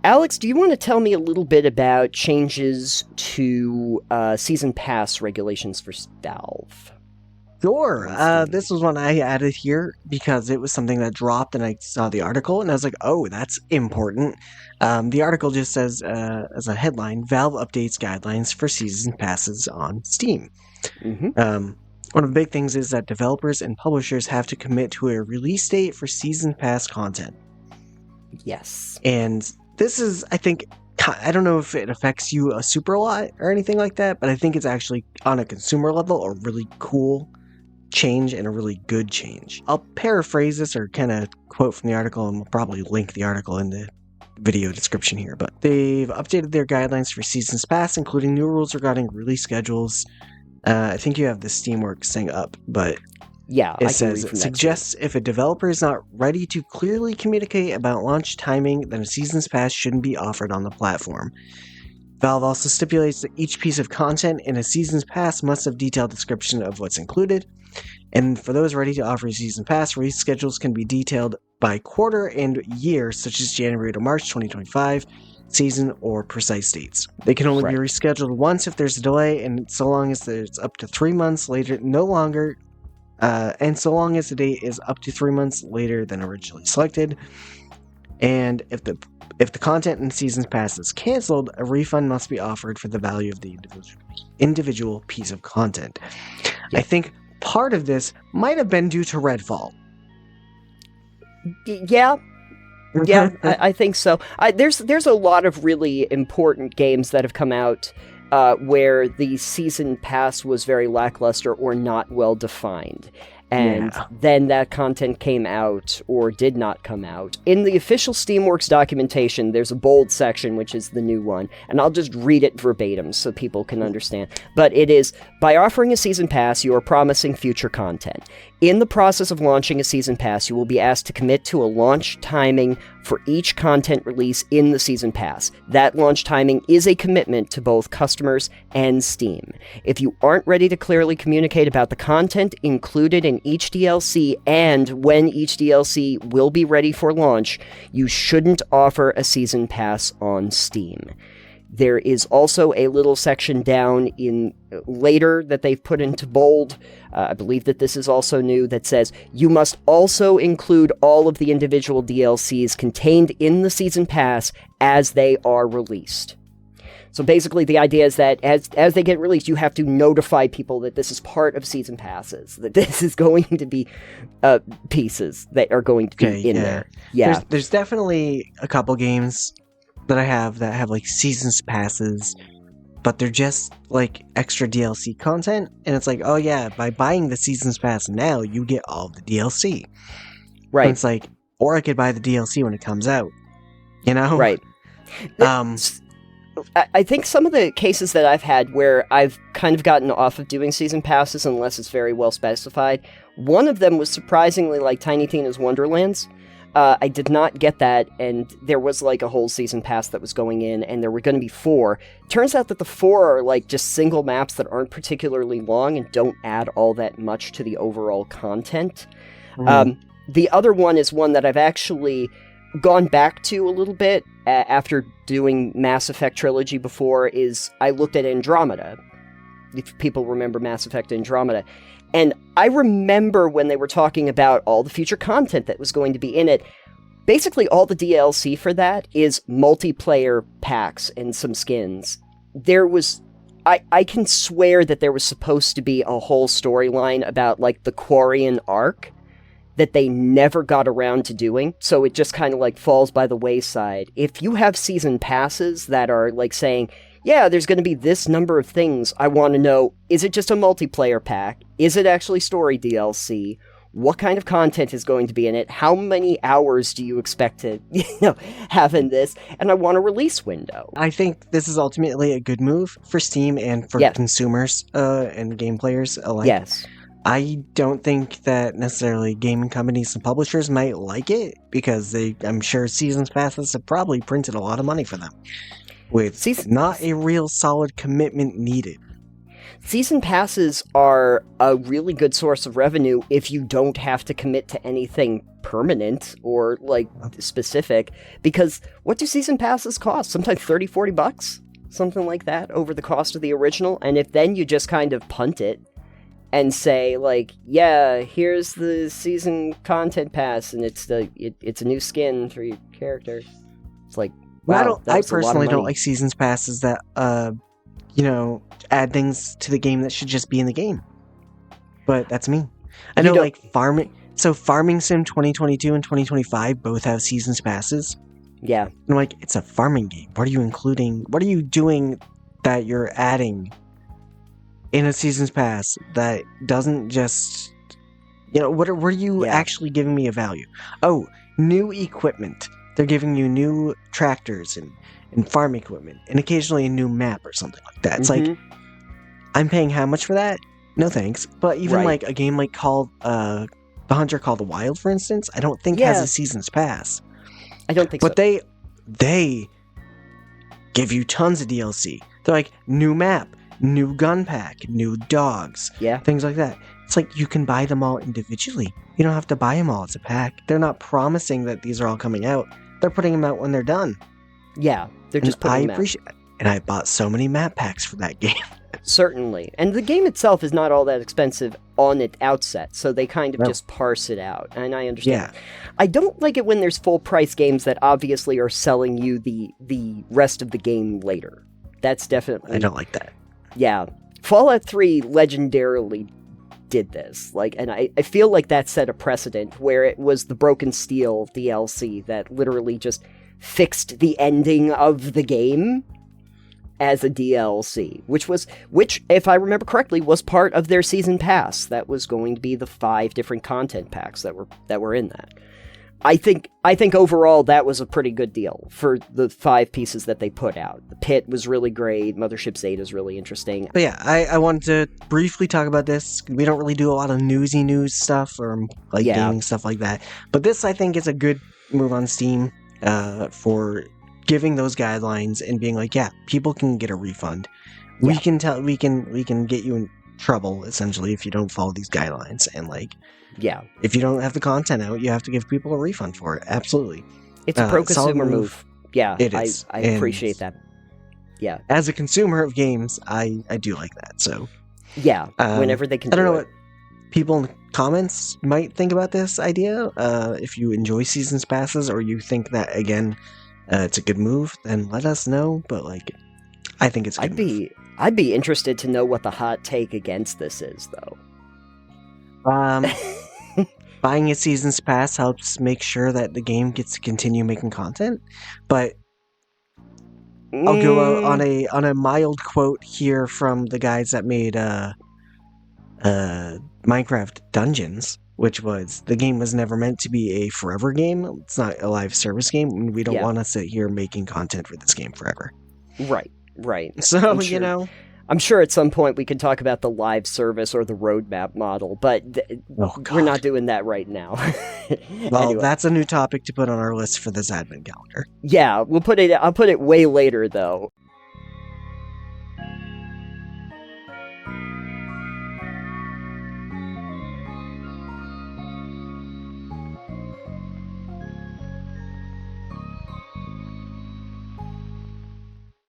Alex, do you want to tell me a little bit about changes to Season Pass regulations for Valve? Sure. This was one I added here because it was something that dropped and I saw the article and I was like, oh, that's important. The article just says, as a headline, Valve updates guidelines for season passes on Steam. Mm-hmm. One of the big things is that developers and publishers have to commit to a release date for season pass content. Yes. And this is, I think, I don't know if it affects you a super lot or anything like that, but I think it's actually, on a consumer level, a really cool change and a really good change. I'll paraphrase this or kind of quote from the article, and we'll probably link the article in the video description here, but they've updated their guidelines for Seasons Pass, including new rules regarding release schedules. I think you have the Steamworks thing up, but yeah, it says it suggests if a developer is not ready to clearly communicate about launch timing, then a Seasons Pass shouldn't be offered on the platform. Valve also stipulates that each piece of content in a Seasons Pass must have detailed description of what's included, and for those ready to offer a Season Pass, release schedules can be detailed by quarter and year, such as January to March 2025, season, or precise dates. They can only be rescheduled once if there's a delay, and so long as it's up to 3 months later, no longer, and so long as the date is up to 3 months later than originally selected. And if the content in Seasons Pass is canceled, a refund must be offered for the value of the individual piece of content. Yeah. I think part of this might have been due to Redfall. Yeah. Yeah, I think so. There's a lot of really important games that have come out where the season pass was very lackluster or not well defined. And then that content came out or did not come out. In the official Steamworks documentation, there's a bold section, which is the new one, and I'll just read it verbatim so people can understand. But it is, by offering a season pass, you are promising future content. In the process of launching a season pass, you will be asked to commit to a launch timing for each content release in the season pass. That launch timing is a commitment to both customers and Steam. If you aren't ready to clearly communicate about the content included in each DLC and when each DLC will be ready for launch, you shouldn't offer a season pass on Steam. There is also a little section down in later that they've put into bold. I believe that this is also new, that says you must also include all of the individual DLCs contained in the season pass as they are released. So basically the idea is that as they get released, you have to notify people that this is part of season passes, that this is going to be pieces that are going to be in there. Yeah, there's definitely a couple games that I have that have like seasons passes, but they're just like extra DLC content, and it's like, oh yeah, by buying the seasons pass now, you get all the DLC. Right. And it's like, or I could buy the DLC when it comes out, you know? Right. I think some of the cases that I've had where I've kind of gotten off of doing season passes unless it's very well specified, one of them was surprisingly like Tiny Tina's Wonderlands. I did not get that, and there was like a whole season pass that was going in, and there were going to be 4. Turns out that the 4 are like just single maps that aren't particularly long and don't add all that much to the overall content. The other one is one that I've actually gone back to a little bit after doing Mass Effect Trilogy before, is I looked at Andromeda, if people remember Mass Effect Andromeda. And I remember when they were talking about all the future content that was going to be in it, basically all the DLC for that is multiplayer packs and some skins. There was, I can swear that there was supposed to be a whole storyline about like the Quarian arc that they never got around to doing, so it just kind of like falls by the wayside. If you have season passes that are like saying, yeah, there's going to be this number of things, I want to know, is it just a multiplayer pack? Is it actually story DLC? What kind of content is going to be in it? How many hours do you expect to, have in this? And I want a release window. I think this is ultimately a good move for Steam and for consumers and game players alike. Yes. I don't think that necessarily gaming companies and publishers might like it, because I'm sure Seasons Passes have probably printed a lot of money for them, with not a real solid commitment needed. Season passes are a really good source of revenue if you don't have to commit to anything permanent or like specific, because what do season passes cost? Sometimes $30-$40, something like that, over the cost of the original. And if then you just kind of punt it and say like, yeah, here's the season content pass and it's a new skin for your character, it's like, wow, I personally don't like seasons passes that add things to the game that should just be in the game. But that's me. I know, like Farming Sim 2022 and 2025 both have seasons passes. Yeah. And I'm like, it's a farming game. What are you including? What are you doing that you're adding in a seasons pass that doesn't just, what are you actually giving me a value? Oh, new equipment. They're giving you new tractors and farm equipment and occasionally a new map or something like that. It's like, I'm paying how much for that? No thanks. But even like a game like called The Hunter Call the Wild, for instance, I don't think has a seasons pass. I don't think so. But they give you tons of DLC. They're like, new map, new gun pack, new dogs, things like that. It's like you can buy them all individually. You don't have to buy them all as a pack. They're not promising that these are all coming out. They're putting them out when they're done. Yeah, they're just putting them out. And I bought so many map packs for that game. Certainly. And the game itself is not all that expensive on its outset, so they kind of just parse it out. And I understand. Yeah. I don't like it when there's full price games that obviously are selling you the rest of the game later. That's definitely... I don't like that. Yeah. Fallout 3 legendarily did this. And I feel like that set a precedent where it was the Broken Steel DLC that literally just fixed the ending of the game as a DLC, which, if I remember correctly, was part of their season pass. That was going to be the 5 different content packs that were in that. I think overall that was a pretty good deal for the 5 pieces that they put out. The Pit was really great. Mothership Zeta is really interesting. But yeah, I wanted to briefly talk about this. We don't really do a lot of newsy news stuff or gaming stuff like that. But this, I think, is a good move on Steam for giving those guidelines and being like, yeah, people can get a refund. We can get you in trouble essentially if you don't follow these guidelines, and if you don't have the content out, you have to give people a refund for it. Absolutely. It's a pro-consumer move. Yeah, it is. I appreciate that. Yeah. As a consumer of games, I do like that. So yeah, whenever they can I don't know what people in the comments might think about this idea. If you enjoy seasons passes or you think that, again, it's a good move, then let us know. But I think it's a good move. I'd be interested to know what the hot take against this is, though. Buying a season's pass helps make sure that the game gets to continue making content, but I'll go out on a mild quote here from the guys that made Minecraft Dungeons, which was, the game was never meant to be a forever game. It's not a live service game, and we don't want to sit here making content for this game forever. Right. So, I'm sure at some point we can talk about the live service or the roadmap model, but we're not doing that right now. Well, anyway. That's a new topic to put on our list for this advent calendar. Yeah, I'll put it way later, though.